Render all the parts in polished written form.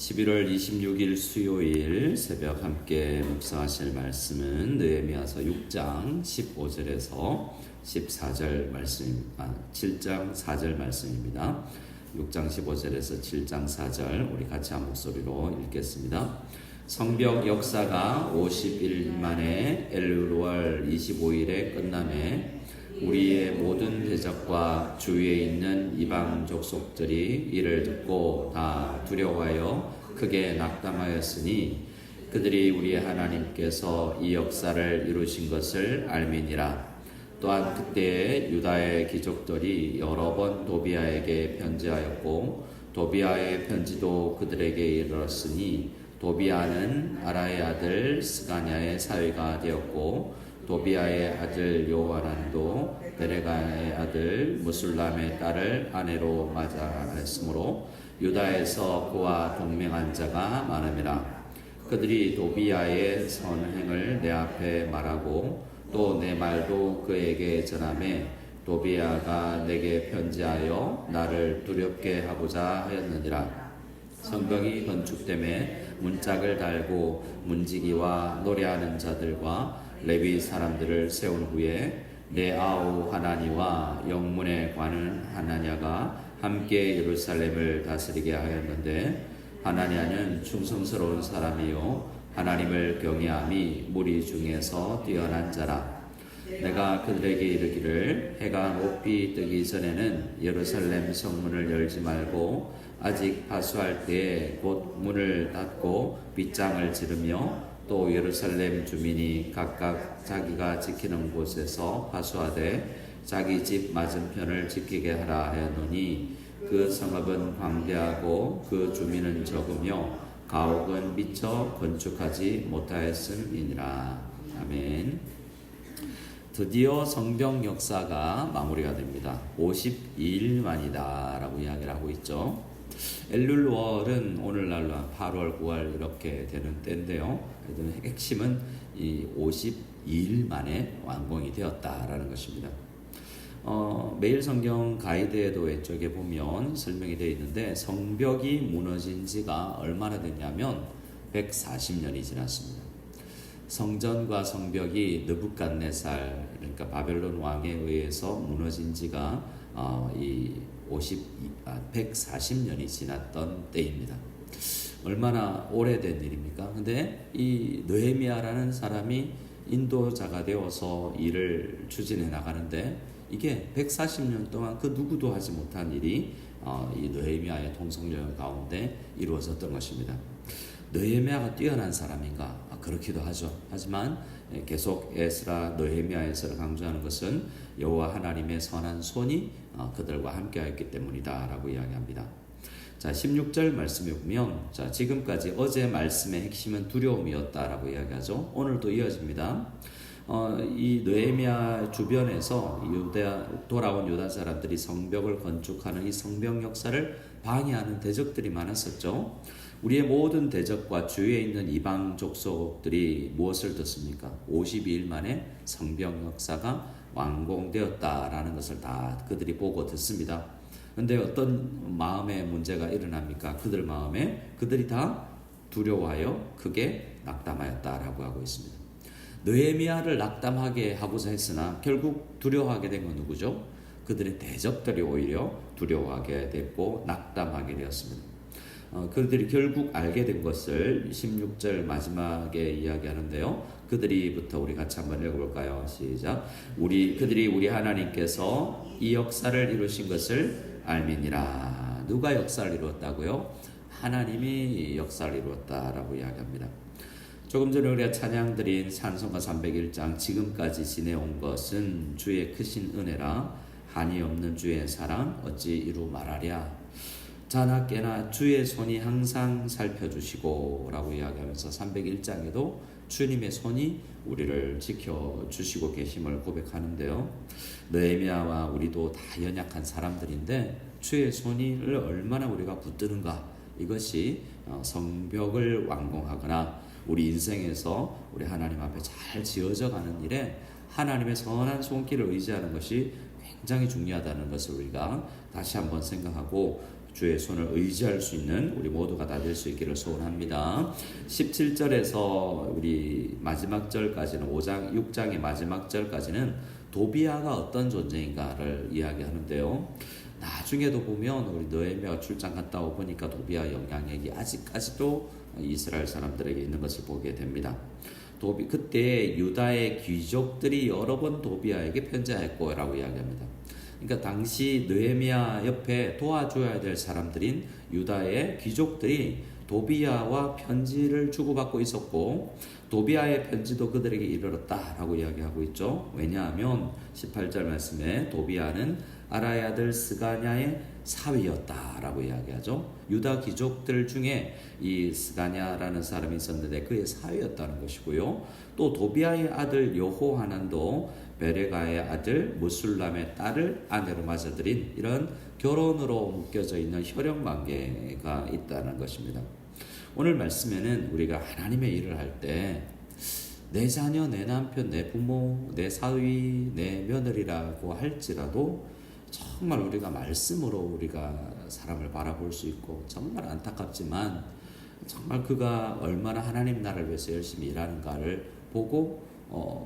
11월 26일 수요일 새벽 함께 묵상하실 말씀은 느헤미야서 6장 15절에서 14절 말씀입니다. 7장 4절 말씀입니다. 6장 15절에서 7장 4절 우리 같이 한 목소리로 읽겠습니다. 성벽 역사가 50일 만에 엘룰월 25일에 끝남에 우리의 모든 대적과 주위에 있는 이방 족속들이 이를 듣고 다 두려워하여 크게 낙담하였으니 그들이 우리 하나님께서 이 역사를 이루신 것을 알미니라. 또한 그때에 유다의 귀족들이 여러 번 도비아에게 편지하였고 도비아의 편지도 그들에게 이르렀으니 도비아는 아라의 아들 스가냐의 사위가 되었고 도비아의 아들 요하난도 베레가의 아들 무술람의 딸을 아내로 맞이하였으므로 유다에서 그와 동맹한 자가 많음이라. 그들이 도비아의 선행을 내 앞에 말하고 또 내 말도 그에게 전하매 도비아가 내게 편지하여 나를 두렵게 하고자 하였느니라. 성벽이 건축됨에 문짝을 달고 문지기와 노래하는 자들과 레위 사람들을 세운 후에 레아우 하나니와 영문에 관한 하나냐가 함께 예루살렘을 다스리게 하였는데 하나냐는 충성스러운 사람이요 하나님을 경외함이 무리 중에서 뛰어난 자라. 내가 그들에게 이르기를 해가 높이 뜨기 전에는 예루살렘 성문을 열지 말고 아직 파수할 때에 곧 문을 닫고 빗장을 지르며 또 예루살렘 주민이 각각 자기가 지키는 곳에서 파수하되 자기 집 맞은편을 지키게 하라 하였노니 그 성읍은 광대하고 그 주민은 적으며 가옥은 미처 건축하지 못하였음이니라. 아멘. 드디어 성벽 역사가 마무리가 됩니다. 52일 만이다 라고 이야기를 하고 있죠. 엘룰월은 오늘날로 8월, 9월 이렇게 되는 때인데요. 핵심은 이 52일 만에 완공이 되었다라는 것입니다. 매일 성경 가이드에도 왼쪽에 보면 설명이 되어 있는데 성벽이 무너진 지가 얼마나 됐냐면 140년이 지났습니다. 성전과 성벽이 느부갓네살 그러니까 바벨론 왕에 의해서 무너진 지가 140년이 지났던 때입니다. 얼마나 오래된 일입니까? 근데 이 느헤미야라는 사람이 인도자가 되어서 일을 추진해 나가는데 이게 140년 동안 그 누구도 하지 못한 일이 이 느헤미야의 통솔력 가운데 이루어졌던 것입니다. 느헤미야가 뛰어난 사람인가? 그렇기도 하죠. 하지만 계속 에스라, 느헤미야에서 강조하는 것은 여호와 하나님의 선한 손이 그들과 함께하였기 때문이다 라고 이야기합니다. 자, 16절 말씀에 보면 자, 지금까지 어제 말씀의 핵심은 두려움이었다라고 이야기하죠. 오늘도 이어집니다. 이 느헤미야 주변에서 돌아온 유다 사람들이 성벽을 건축하는 이 성벽 역사를 방해하는 대적들이 많았었죠. 우리의 모든 대적과 주위에 있는 이방 족속들이 무엇을 듣습니까? 52일 만에 성벽 역사가 완공되었다라는 것을 다 그들이 보고 듣습니다. 그런데 어떤 마음의 문제가 일어납니까? 그들 마음에 그들이 다 두려워하여 크게 낙담하였다라고 하고 있습니다. 느헤미야를 낙담하게 하고자 했으나 결국 두려워하게 된 건 누구죠? 그들의 대적들이 오히려 두려워하게 됐고 낙담하게 되었습니다. 그들이 결국 알게 된 것을 16절 마지막에 이야기하는데요. 그들이부터 우리 같이 한번 읽어볼까요? 시작. 그들이 우리 하나님께서 이 역사를 이루신 것을 알미니라. 누가 역사를 이루었다고요? 하나님이 역사를 이루었다라고 이야기합니다. 조금 전에 우리가 찬양드린 찬송가 301장 지금까지 지내온 것은 주의 크신 은혜라 한이 없는 주의 사랑 어찌 이루 말하랴. 자나 깨나 주의 손이 항상 살펴주시고 라고 이야기하면서 301장에도 주님의 손이 우리를 지켜주시고 계심을 고백하는데요. 느헤미야와 우리도 다 연약한 사람들인데 주의 손을 얼마나 우리가 붙드는가, 이것이 성벽을 완공하거나 우리 인생에서 우리 하나님 앞에 잘 지어져 가는 일에 하나님의 선한 손길을 의지하는 것이 굉장히 중요하다는 것을 우리가 다시 한번 생각하고 주의 손을 의지할 수 있는 우리 모두가 다 될 수 있기를 소원합니다. 17절에서 우리 마지막 절까지는 6장의 마지막 절까지는 도비아가 어떤 존재인가를 이야기하는데요. 나중에도 보면 우리 느헤미야가 출장 갔다 오 보니까 도비아 영향력이 아직까지도 이스라엘 사람들에게 있는 것을 보게 됩니다. 그때 유다의 귀족들이 여러 번 도비아에게 편지했고 라고 이야기합니다. 그러니까 당시 느헤미야 옆에 도와줘야 될 사람들인 유다의 귀족들이 도비아와 편지를 주고받고 있었고 도비아의 편지도 그들에게 이르렀다라고 이야기하고 있죠. 왜냐하면 18절 말씀에 도비아는 아라의 아들 스가냐의 사위였다라고 이야기하죠. 유다 귀족들 중에 이 스가냐라는 사람이 있었는데 그의 사위였다는 것이고요. 또 도비아의 아들 여호하난도 베레가의 아들 무술람의 딸을 아내로 맞아들인 이런 결혼으로 묶여져 있는 혈연 관계가 있다는 것입니다. 오늘 말씀에는 우리가 하나님의 일을 할 때 내 자녀, 내 남편, 내 부모, 내 사위, 내 며느리라고 할지라도 정말 우리가 말씀으로 우리가 사람을 바라볼 수 있고 정말 안타깝지만 정말 그가 얼마나 하나님 나라를 위해서 열심히 일하는가를 보고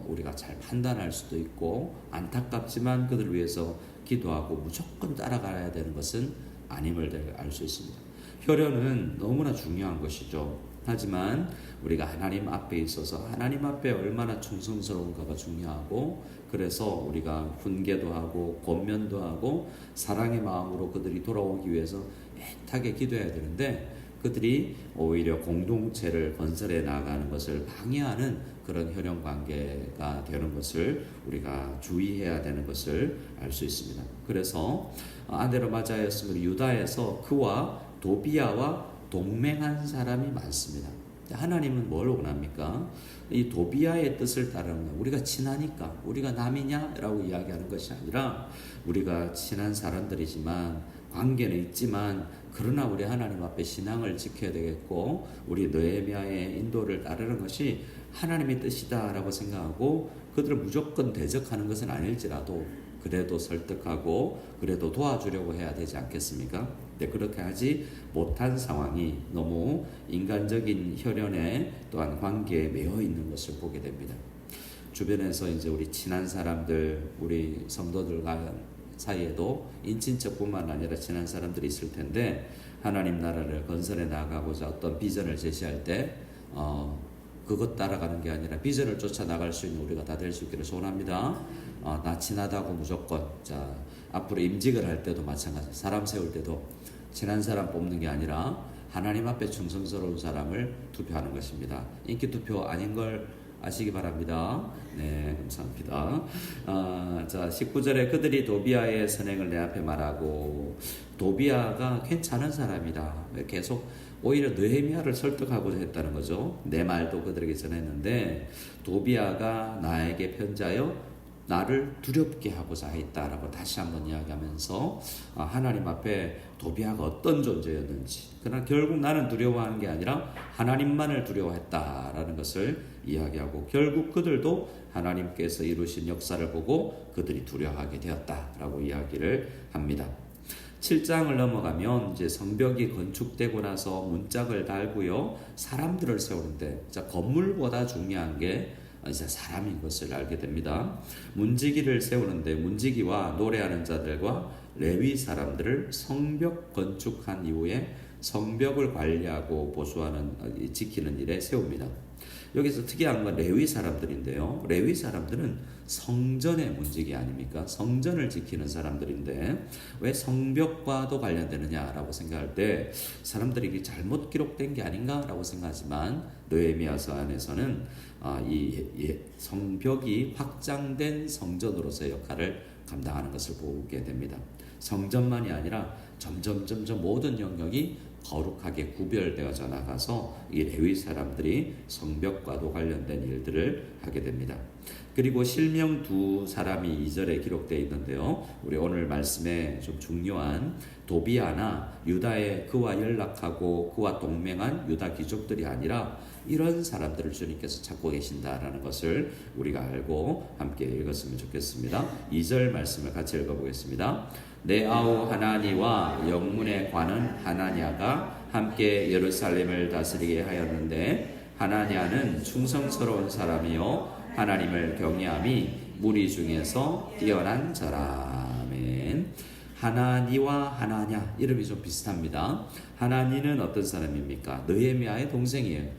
우리가 잘 판단할 수도 있고 안타깝지만 그들을 위해서 기도하고 무조건 따라가야 되는 것은 아님을 알 수 있습니다. 혈연은 너무나 중요한 것이죠. 하지만 우리가 하나님 앞에 있어서 하나님 앞에 얼마나 충성스러운가가 중요하고 그래서 우리가 훈계도 하고 권면도 하고 사랑의 마음으로 그들이 돌아오기 위해서 애타게 기도해야 되는데 그들이 오히려 공동체를 건설해 나가는 것을 방해하는 그런 혈연 관계가 되는 것을 우리가 주의해야 되는 것을 알 수 있습니다. 그래서 아내로 맞아였으므로 유다에서 그와 도비아와 동맹한 사람이 많습니다. 하나님은 뭘 원합니까? 이 도비아의 뜻을 따르는 우리가 친하니까 우리가 남이냐라고 이야기하는 것이 아니라 우리가 친한 사람들이지만 관계는 있지만 그러나 우리 하나님 앞에 신앙을 지켜야 되겠고 우리 느헤미야의 인도를 따르는 것이 하나님의 뜻이다라고 생각하고 그들을 무조건 대적하는 것은 아닐지라도 그래도 설득하고 그래도 도와주려고 해야 되지 않겠습니까? 근데 그렇게 하지 못한 상황이 너무 인간적인 혈연에 또한 관계에 매여 있는 것을 보게 됩니다. 주변에서 이제 우리 친한 사람들, 우리 성도들과 사이에도 인친척뿐만 아니라 친한 사람들이 있을 텐데 하나님 나라를 건설해 나가고자 어떤 비전을 제시할 때 그것 따라가는 게 아니라 비전을 쫓아 나갈 수 있는 우리가 다 될 수 있기를 소원합니다. 나 친하다고 무조건 자 앞으로 임직을 할 때도 마찬가지 사람 세울 때도 친한 사람 뽑는 게 아니라 하나님 앞에 충성스러운 사람을 투표하는 것입니다. 인기 투표 아닌 걸 아시기 바랍니다. 네, 감사합니다. 자, 19절에 그들이 도비아의 선행을 내 앞에 말하고 도비아가 괜찮은 사람이다. 계속 오히려 느헤미야를 설득하고자 했다는 거죠. 내 말도 그들에게 전했는데 도비아가 나에게 편지하여 나를 두렵게 하고자 했다라고 다시 한번 이야기하면서 하나님 앞에 도비아가 어떤 존재였는지 그러나 결국 나는 두려워하는 게 아니라 하나님만을 두려워했다라는 것을 이야기하고 결국 그들도 하나님께서 이루신 역사를 보고 그들이 두려워하게 되었다라고 이야기를 합니다. 7장을 넘어가면 이제 성벽이 건축되고 나서 문짝을 달고요 사람들을 세우는데 건물보다 중요한 게 이제 사람인 것을 알게 됩니다. 문지기를 세우는데 문지기와 노래하는 자들과 레위 사람들을 성벽 건축한 이후에 성벽을 관리하고 보수하는 지키는 일에 세웁니다. 여기서 특이한 건 레위 사람들인데요. 레위 사람들은 성전의 문지기 아닙니까? 성전을 지키는 사람들인데 왜 성벽과도 관련되느냐라고 생각할 때 사람들이 잘못 기록된 게 아닌가라고 생각하지만 느헤미야서 안에서는 이 성벽이 확장된 성전으로서의 역할을 감당하는 것을 보게 됩니다. 성전만이 아니라 점점 모든 영역이 거룩하게 구별되어져 나가서 이 레위 사람들이 성벽과도 관련된 일들을 하게 됩니다. 그리고 실명 두 사람이 2절에 기록되어 있는데요. 우리 오늘 말씀에 좀 중요한 도비아나 유다의 그와 연락하고 그와 동맹한 유다 귀족들이 아니라 이런 사람들을 주님께서 찾고 계신다라는 것을 우리가 알고 함께 읽었으면 좋겠습니다. 2절 말씀을 같이 읽어보겠습니다. 내 아우 하나니와 영문의 관은 하나냐가 함께 예루살렘을 다스리게 하였는데 하나냐는 충성스러운 사람이요 하나님을 경외함이 무리 중에서 뛰어난 자라. 아멘. 하나니와 하나냐 이름이 좀 비슷합니다. 하나니는 어떤 사람입니까? 느헤미야의 동생이에요.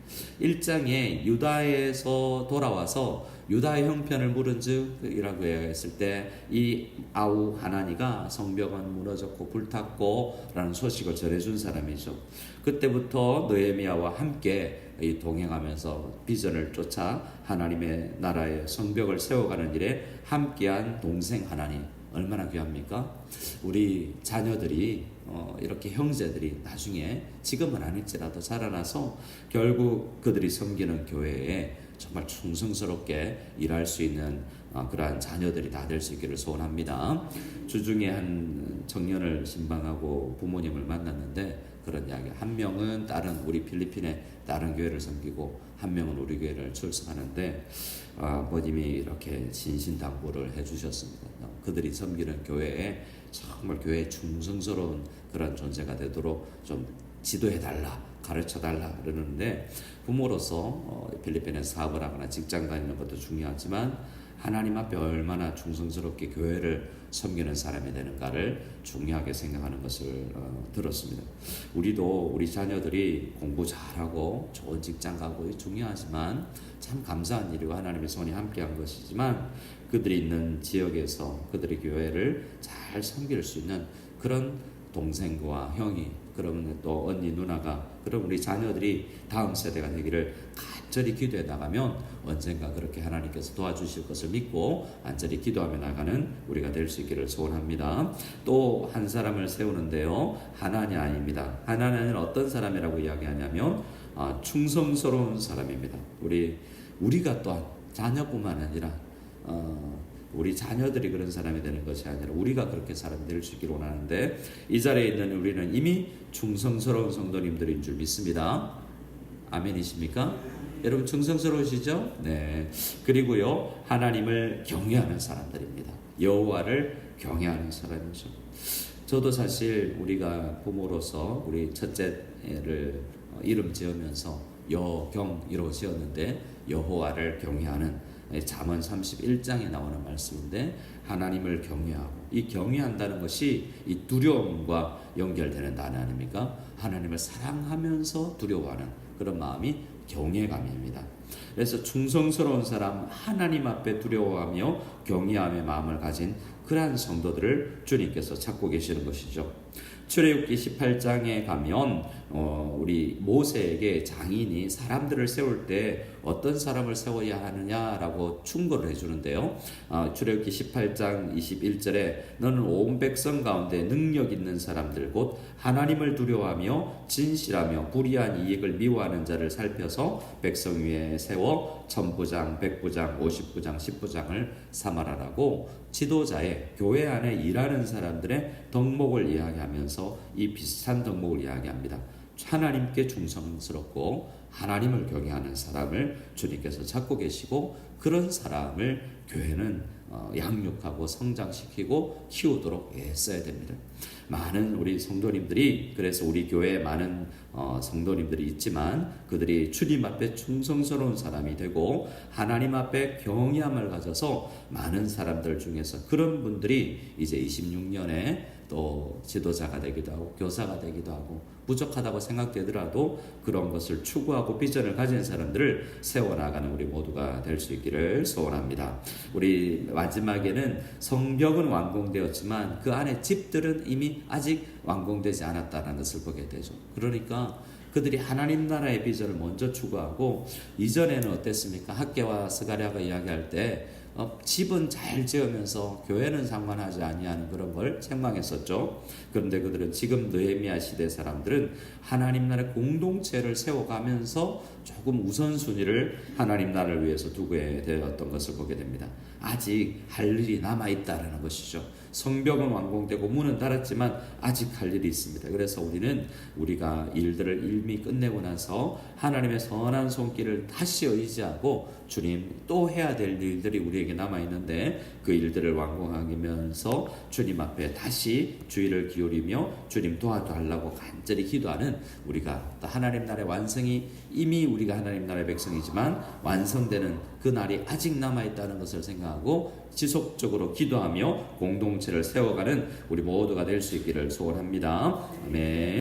1장에 유다에서 돌아와서 유다의 형편을 물은즉이라고 했을 때 이 아우 하나니가 성벽은 무너졌고 불탔고 라는 소식을 전해준 사람이죠. 그때부터 느헤미야와 함께 동행하면서 비전을 쫓아 하나님의 나라의 성벽을 세워가는 일에 함께한 동생 하나니 얼마나 귀합니까? 우리 자녀들이 이렇게 형제들이 나중에 지금은 아닐지라도 자라나서 결국 그들이 섬기는 교회에 정말 충성스럽게 일할 수 있는 그러한 자녀들이 다 될 수 있기를 소원합니다. 주중에 한 청년을 신방하고 부모님을 만났는데 그런 이야기. 한 명은 우리 필리핀의 다른 교회를 섬기고 한 명은 우리 교회를 출석하는데 아버님이 이렇게 신신당부를 해주셨습니다. 그들이 섬기는 교회에 정말 교회에 충성스러운 그런 존재가 되도록 좀 지도해달라, 가르쳐달라 그러는데 부모로서 필리핀에서 사업을 하거나 직장 다니는 것도 중요하지만 하나님 앞에 얼마나 충성스럽게 교회를 섬기는 사람이 되는가를 중요하게 생각하는 것을 들었습니다. 우리도 우리 자녀들이 공부 잘하고 좋은 직장 가고 중요하지만 참 감사한 일이고 하나님의 손이 함께한 것이지만 그들이 있는 지역에서 그들의 교회를 잘 섬길 수 있는 그런 동생과 형이 그러면 또 언니 누나가 그럼 우리 자녀들이 다음 세대가 되기를 간절히 기도해 나가면 언젠가 그렇게 하나님께서 도와주실 것을 믿고 간절히 기도하며 나가는 우리가 될 수 있기를 소원합니다. 또 한 사람을 세우는데요. 하나냐입니다. 하나냐는 어떤 사람이라고 이야기하냐면 충성스러운 사람입니다. 우리가 또한 자녀뿐만 아니라 우리 자녀들이 그런 사람이 되는 것이 아니라 우리가 그렇게 사람이 될 수 있기를 원하는데 이 자리에 있는 우리는 이미 충성스러운 성도님들인 줄 믿습니다. 아멘이십니까? 여러분 충성스러우시죠? 네. 그리고요 하나님을 경외하는 사람들입니다. 여호와를 경외하는 사람이죠. 저도 사실 우리가 부모로서 우리 첫째를 이름 지으면서 여경이라고 지었는데 여호와를 경외하는 잠언 31장에 나오는 말씀인데 하나님을 경외하고 이 경외한다는 것이 이 두려움과 연결되는 단어 아닙니까? 하나님을 사랑하면서 두려워하는 그런 마음이 경외감입니다. 그래서 충성스러운 사람 하나님 앞에 두려워하며 경외함의 마음을 가진 그러한 성도들을 주님께서 찾고 계시는 것이죠. 출애굽기 18장에 가면 우리 모세에게 장인이 사람들을 세울 때 어떤 사람을 세워야 하느냐라고 충고를 해주는데요. 출애굽기 18장 21절에 너는 온 백성 가운데 능력 있는 사람들 곧 하나님을 두려워하며 진실하며 불의한 이익을 미워하는 자를 살펴서 백성 위에 세워 1000부장, 100부장, 50부장, 10부장을 삼아라라고 지도자의 교회 안에 일하는 사람들의 덕목을 이야기하면서 이 비슷한 덕목을 이야기합니다. 하나님께 충성스럽고 하나님을 경외하는 사람을 주님께서 찾고 계시고 그런 사람을 교회는 양육하고 성장시키고 키우도록 애써야 됩니다. 많은 우리 성도님들이 그래서 우리 교회에 많은 성도님들이 있지만 그들이 주님 앞에 충성스러운 사람이 되고 하나님 앞에 경외함을 가져서 많은 사람들 중에서 그런 분들이 이제 26년에 또 지도자가 되기도 하고 교사가 되기도 하고 부족하다고 생각되더라도 그런 것을 추구하고 비전을 가진 사람들을 세워나가는 우리 모두가 될 수 있기를 소원합니다. 우리 마지막에는 성벽은 완공되었지만 그 안에 집들은 이미 아직 완공되지 않았다는 것을 보게 되죠. 그러니까 그들이 하나님 나라의 비전을 먼저 추구하고 이전에는 어땠습니까? 학개와 스가랴가 이야기할 때 집은 잘 지으면서 교회는 상관하지 아니하는 그런 걸 책망했었죠. 그런데 그들은 지금 느헤미야 시대 사람들은 하나님 나라의 공동체를 세워가면서 조금 우선순위를 하나님 나라를 위해서 두게 되었던 것을 보게 됩니다. 아직 할 일이 남아있다라는 것이죠. 성벽은 완공되고 문은 닫았지만 아직 할 일이 있습니다. 그래서 우리가 일들을 일미 끝내고 나서 하나님의 선한 손길을 다시 의지하고 주님 또 해야 될 일들이 우리에게 남아있는데 그 일들을 완공하면서 주님 앞에 다시 주의를 기울이며 주님 도와달라고 간절히 기도하는 우리가 또 하나님 나라의 완성이 이미 우리가 하나님 나라의 백성이지만 완성되는 그 날이 아직 남아있다는 것을 생각하고 지속적으로 기도하며 공동체를 세워가는 우리 모두가 될 수 있기를 소원합니다. 아멘.